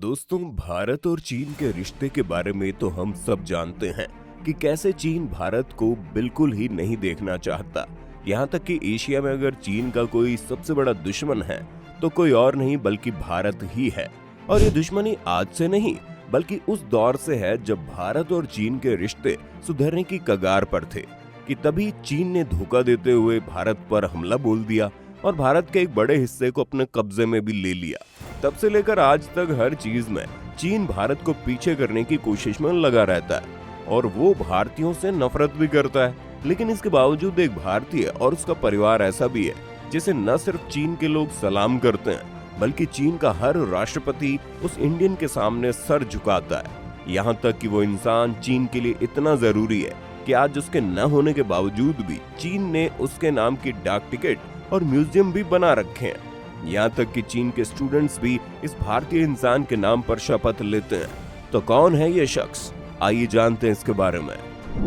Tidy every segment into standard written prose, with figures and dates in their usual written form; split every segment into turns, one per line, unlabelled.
दोस्तों, भारत और चीन के रिश्ते के बारे में तो हम सब जानते हैं कि कैसे चीन भारत को बिल्कुल ही नहीं देखना चाहता। यहाँ तक कि एशिया में अगर चीन का कोई सबसे बड़ा दुश्मन है तो कोई और नहीं बल्कि भारत ही है। और ये दुश्मनी आज से नहीं बल्कि उस दौर से है जब भारत और चीन के रिश्ते सुधरने की कगार पर थे कि तभी चीन ने धोखा देते हुए भारत पर हमला बोल दिया और भारत के एक बड़े हिस्से को अपने कब्जे में भी ले लिया। तब से लेकर आज तक हर चीज में चीन भारत को पीछे करने की कोशिश में लगा रहता है और वो भारतीयों से नफरत भी करता है। लेकिन इसके बावजूद एक भारतीय और उसका परिवार ऐसा भी है जिसे न सिर्फ चीन के लोग सलाम करते हैं बल्कि चीन का हर राष्ट्रपति उस इंडियन के सामने सर झुकाता है। यहाँ तक कि वो इंसान चीन के लिए इतना जरूरी है कि आज उसके न होने के बावजूद भी चीन ने उसके नाम की डाक टिकट और म्यूजियम भी बना रखे हैं। यहाँ तक कि चीन के स्टूडेंट्स भी इस भारतीय इंसान के नाम पर शपथ लेते हैं। तो कौन है ये शख्स, आइए जानते हैं इसके बारे में।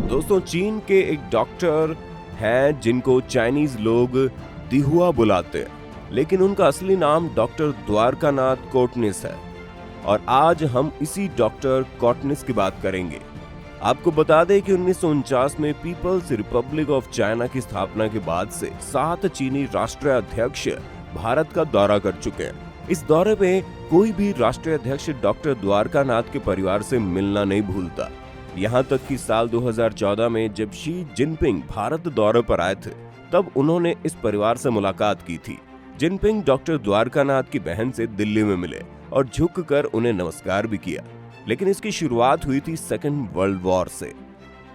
दोस्तों, चीन के एक डॉक्टर हैं जिनको चाइनीज लोग दिहुआ बुलाते हैं, लेकिन उनका असली नाम डॉक्टर द्वारकानाथ कोटनिस है। और आज हम इसी डॉक्टर कोटनिस की बात करेंगे। आपको बता दें कि 1949 में पीपल्स रिपब्लिक ऑफ चाइना की स्थापना के बाद से 7 चीनी राष्ट्रीय अध्यक्ष भारत का दौरा कर चुके हैं। इस दौरे में कोई भी राष्ट्रीय अध्यक्ष डॉक्टर द्वारकानाथ के परिवार से मिलना नहीं भूलता। यहाँ तक कि साल 2014 में जब शी जिनपिंग भारत दौरे पर आए थे तब उन्होंने इस परिवार से मुलाकात की थी। जिनपिंग डॉक्टर द्वारकानाथ की बहन से दिल्ली में मिले और झुककर उन्हें नमस्कार भी किया। लेकिन इसकी शुरुआत हुई थी सेकेंड वर्ल्ड वॉर से।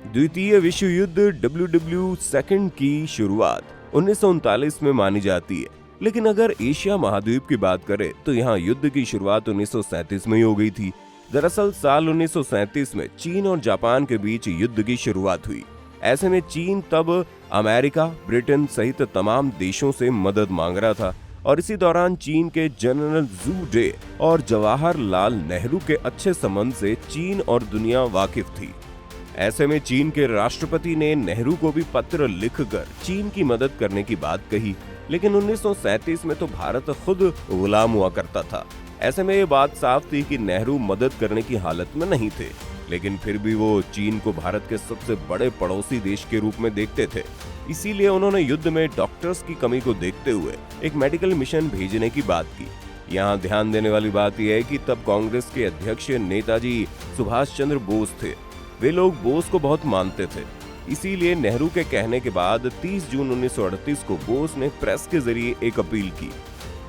द्वितीय विश्व युद्ध WW2 की शुरुआत 1939 में मानी जाती है। लेकिन अगर एशिया महाद्वीप की बात करें तो यहाँ युद्ध की शुरुआत 1937 में ही हो गई थी। दरअसल साल 1937 में चीन और जापान के बीच युद्ध की शुरुआत हुई। ऐसे में चीन तब अमेरिका, ब्रिटेन सहित तमाम देशों से मदद मांग रहा था और इसी दौरान चीन के जनरल जू डे और जवाहरलाल नेहरू के अच्छे संबंध से चीन और दुनिया वाकिफ थी। ऐसे में चीन के राष्ट्रपति ने नेहरू को भी पत्र लिखकर चीन की मदद करने की बात कही। लेकिन 1937 में तो भारत खुद गुलाम हुआ करता था। ऐसे में ये बात साफ थी कि नेहरू मदद करने की हालत में नहीं थे, लेकिन फिर भी वो चीन को भारत के सबसे बड़े पड़ोसी देश के रूप में देखते थे। इसीलिए उन्होंने युद्ध में डॉक्टर्स की कमी को देखते हुए एक मेडिकल मिशन भेजने की बात की। यहाँ ध्यान देने वाली बात यह है कि तब कांग्रेस के अध्यक्ष नेताजी सुभाष चंद्र बोस थे। वे लोग बोस को बहुत मानते थे। इसीलिए नेहरू के कहने के बाद 30 जून 1938 को बोस ने प्रेस के जरिए एक अपील की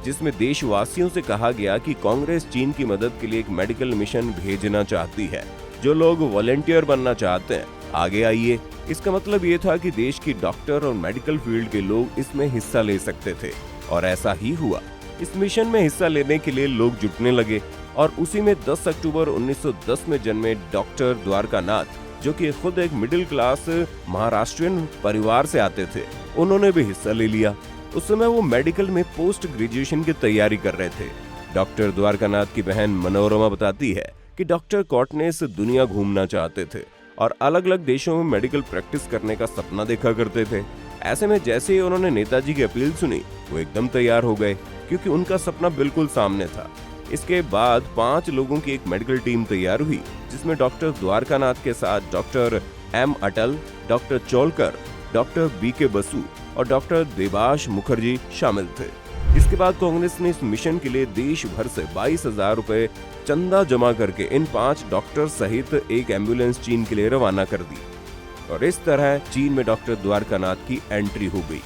जिसमें देशवासियों से कहा गया कि कांग्रेस चीन की मदद के लिए एक मेडिकल मिशन भेजना चाहती है। जो लोग वॉलंटियर बनना चाहते हैं आगे आइए। इसका मतलब ये था कि देश की डॉक्टर और मेडिकल फील्ड के लोग इसमें हिस्सा ले सकते थे और ऐसा ही हुआ। इस मिशन में हिस्सा लेने के लिए लोग जुटने लगे और उसी में 10 अक्टूबर 1910 में जन्मे डॉक्टर द्वारकानाथ, जो कि खुद एक मिडिल क्लास महाराष्ट्रियन परिवार से आते थे, उन्होंने भी हिस्सा ले लिया। उस समय वो मेडिकल में पोस्ट ग्रेजुएशन की तैयारी कर रहे थे। डॉक्टर द्वारकानाथ की बहन मनोरमा बताती है कि डॉक्टर कोटनिस दुनिया घूमना चाहते थे और अलग अलग देशों में मेडिकल प्रैक्टिस करने का सपना देखा करते थे। ऐसे में जैसे ही उन्होंने नेताजी की अपील सुनी वो एकदम तैयार हो गए क्योंकि उनका सपना बिल्कुल सामने था। इसके बाद 5 लोगों की एक मेडिकल टीम तैयार हुई जिसमें डॉक्टर द्वारकानाथ के साथ doctor M Atal, doctor Cholkar, doctor BK Basu और डॉक्टर देबाश मुखर्जी शामिल थे। इसके बाद कांग्रेस ने इस मिशन के लिए देश भर से 22,000 रुपए चंदा जमा करके इन 5 डॉक्टर सहित एक एम्बुलेंस चीन के लिए रवाना कर दी और इस तरह चीन में डॉक्टर द्वारकानाथ की एंट्री हो गई।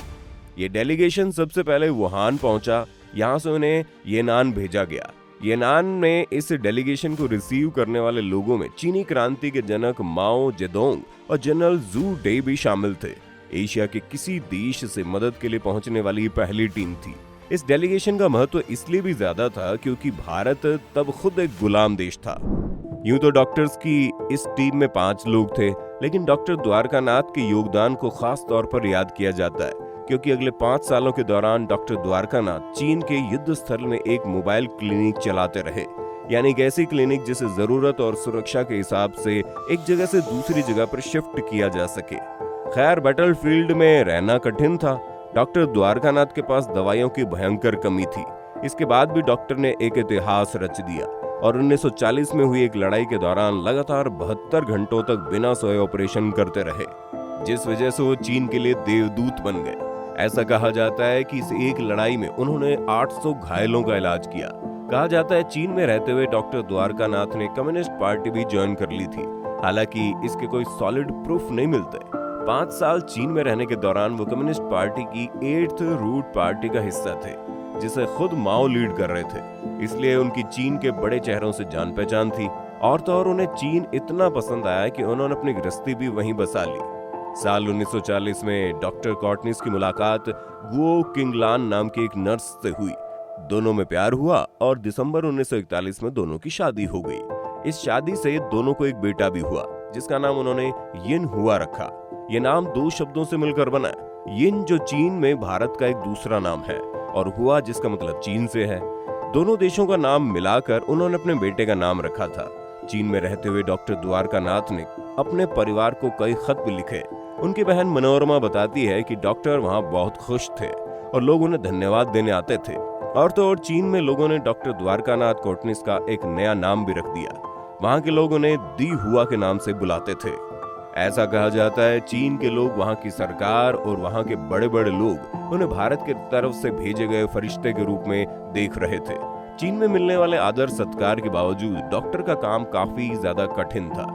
ये डेलीगेशन सबसे पहले वुहान पहुंचा। यहाँ से उन्हें येनान भेजा गया। येनान में इस डेलीगेशन को रिसीव करने वाले लोगों में चीनी क्रांति के जनक माओ जेडोंग और जनरल जू डे भी शामिल थे। एशिया के किसी देश से मदद के लिए पहुंचने वाली पहली टीम थी। इस डेलीगेशन का महत्व इसलिए भी ज्यादा था क्योंकि भारत तब खुद एक गुलाम देश था। यूं तो डॉक्टर्स की इस टीम में 5 लोग थे, लेकिन डॉक्टर द्वारकानाथ के योगदान को खास तौर पर याद किया जाता है क्योंकि अगले 5 सालों के दौरान डॉक्टर द्वारकानाथ चीन के युद्ध स्थल में एक मोबाइल क्लिनिक चलाते रहे, यानी एक ऐसी क्लिनिक जिसे जरूरत और सुरक्षा के हिसाब से एक जगह से दूसरी जगह पर शिफ्ट किया जा सके। खैर, बैटलफील्ड में रहना कठिन था। डॉक्टर द्वारकानाथ के पास दवाइयों की भयंकर कमी थी। इसके बाद भी डॉक्टर ने एक इतिहास रच दिया। और 1940 में हुई एक लड़ाई के दौरान लगातार 72 घंटों तक बिना सोए ऑपरेशन करते रहे, जिस वजह से वो चीन के लिए देवदूत बन गए। ऐसा कहा जाता है कि इस एक लड़ाई में उन्होंने 800 घायलों का इलाज किया। कहा जाता है चीन में रहते हुए डॉक्टर द्वारकानाथ ने कम्युनिस्ट पार्टी भी ज्वाइन कर ली थी। हालांकि इसके कोई सॉलिड प्रूफ नहीं मिलते। 5 साल चीन में रहने के दौरान वो कम्युनिस्ट पार्टी की 8th रूट पार्टी का हिस्सा थे, जिसे खुद माओ लीड कर रहे थे। इसलिए उनकी चीन के बड़े चेहरों से जान पहचान थी। और तो और उन्हें चीन इतना पसंद आया कि उन्होंने अपनी गृहस्थी भी वहीं बसा ली। साल 1940 में डॉक्टर कॉटनिस की मुलाकात गुओ किंगलान नाम की एक नर्स से हुई। दोनों में प्यार हुआ और दिसंबर 1941 में दोनों की शादी हो गई। इस शादी से दोनों को एक बेटा भी हुआ, जिसका नाम उन्होंने यिन हुआ रखा। ये नाम 2 शब्दों से मिलकर बना। यिन जो चीन में भारत का एक दूसरा नाम है, और हुआ जिसका मतलब चीन से है। दोनों देशों का नाम मिलाकर उन्होंने अपने बेटे का नाम रखा था। चीन में रहते हुए डॉक्टर द्वारकानाथ ने अपने परिवार को कई खत भी लिखे। उनकी बहन मनोरमा बताती है कि डॉक्टर वहां बहुत खुश थे और लोग उन्हें धन्यवाद देने आते थे। और तो और चीन में लोगों ने डॉक्टर द्वारकानाथ कोटनिस का एक नया नाम भी रख दिया। वहां के लोग उन्हें दी हुआ के नाम से बुलाते थे। ऐसा कहा जाता है चीन के लोग, वहां की सरकार और वहां के बड़े बड़े लोग उन्हें भारत की तरफ से भेजे गए फरिश्ते के रूप में देख रहे थे। चीन में मिलने वाले आदर सत्कार के बावजूद डॉक्टर का काम काफी ज्यादा कठिन था,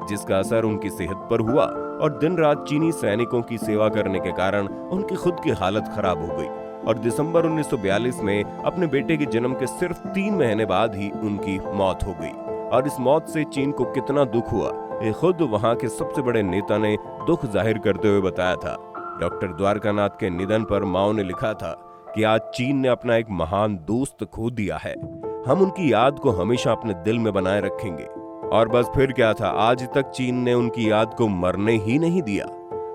जिसका असर उनकी सेहत पर हुआ और दिन रात चीनी सैनिकों की सेवा करने के कारण उनकी खुद की हालत खराब हो गई। और दिसंबर 1942 में अपने बेटे के जन्म के सिर्फ 3 महीने बाद ही उनकी मौत हो गई। और इस मौत से चीन को कितना दुख हुआ, ये खुद वहां के सबसे बड़े नेता ने दुख जाहिर करते हुए बताया था। डॉक्टर द्वारकानाथ के निधन पर माओ ने लिखा था कि आज चीन ने अपना एक महान दोस्त खो दिया है। हम उनकी याद को हमेशा अपने दिल में बनाए रखेंगे। और बस फिर क्या था, आज तक चीन ने उनकी याद को मरने ही नहीं दिया।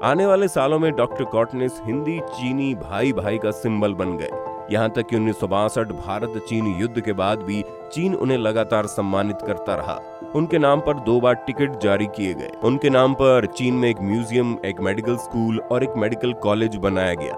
आने वाले सालों में डॉक्टर कॉटनिस हिंदी चीनी भाई भाई का सिंबल बन गए। यहाँ तक कि 1962 भारत चीन युद्ध के बाद भी चीन उन्हें लगातार सम्मानित करता रहा। उनके नाम पर 2 बार टिकट जारी किए गए। उनके नाम पर चीन में एक म्यूजियम, एक मेडिकल स्कूल और एक मेडिकल कॉलेज बनाया गया।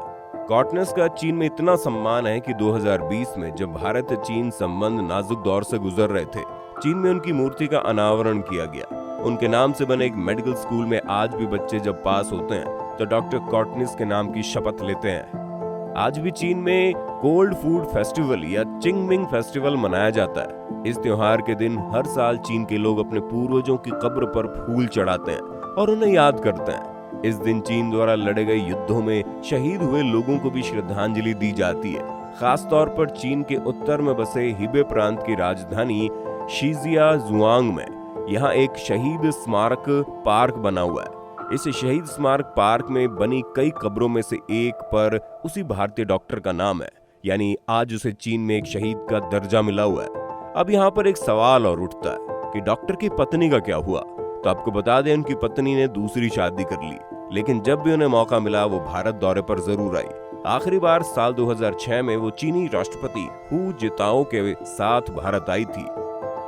कॉटनिस का चीन में इतना सम्मान है कि 2020 में जब भारत चीन संबंध नाजुक दौर से गुजर रहे थे, चीन में उनकी मूर्ति का अनावरण किया गया। उनके नाम से बने एक मेडिकल स्कूल में आज भी बच्चे जब पास होते हैं तो डॉक्टर कॉटनिस के नाम की शपथ लेते हैं। आज भी चीन में कोल्ड फूड फेस्टिवल या चिंगमिंग फेस्टिवल मनाया जाता है। इस त्योहार के दिन हर साल चीन के लोग अपने पूर्वजों की कब्र पर फूल चढ़ाते हैं और उन्हें याद करते हैं। इस दिन चीन द्वारा लड़े गए युद्धों में शहीद हुए लोगों को भी श्रद्धांजलि दी जाती है। खास तौर पर चीन के उत्तर में बसे हिबे प्रांत की राजधानी शीजियाजुआंग में यहाँ एक शहीद स्मारक पार्क बना हुआ है। इस शहीद स्मारक पार्क में बनी कई कब्रों में से एक पर उसी भारतीय डॉक्टर का नाम है, यानी आज उसे चीन में एक शहीद का दर्जा मिला हुआ है। अब यहाँ पर एक सवाल और उठता है कि डॉक्टर की पत्नी का क्या हुआ। तो आपको बता दें, उनकी पत्नी ने दूसरी शादी कर ली, लेकिन जब भी उन्हें मौका मिला वो भारत दौरे पर जरूर आई। आखिरी बार साल 2006 में वो चीनी राष्ट्रपति हू जिताओ के साथ भारत आई थी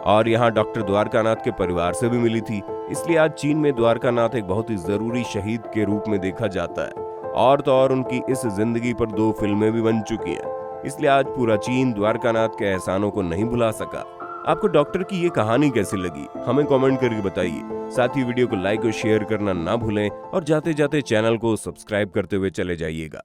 और यहाँ डॉक्टर द्वारकानाथ के परिवार से भी मिली थी। इसलिए आज चीन में द्वारकानाथ एक बहुत ही जरूरी शहीद के रूप में देखा जाता है। और तो और उनकी इस जिंदगी पर 2 फिल्में भी बन चुकी हैं। इसलिए आज पूरा चीन द्वारकानाथ के एहसानों को नहीं भुला सका। आपको डॉक्टर की ये कहानी कैसी लगी, हमें कमेंट करके बताइए। साथ ही वीडियो को लाइक और शेयर करना ना भूलें और जाते जाते चैनल को सब्सक्राइब करते हुए चले जाइएगा।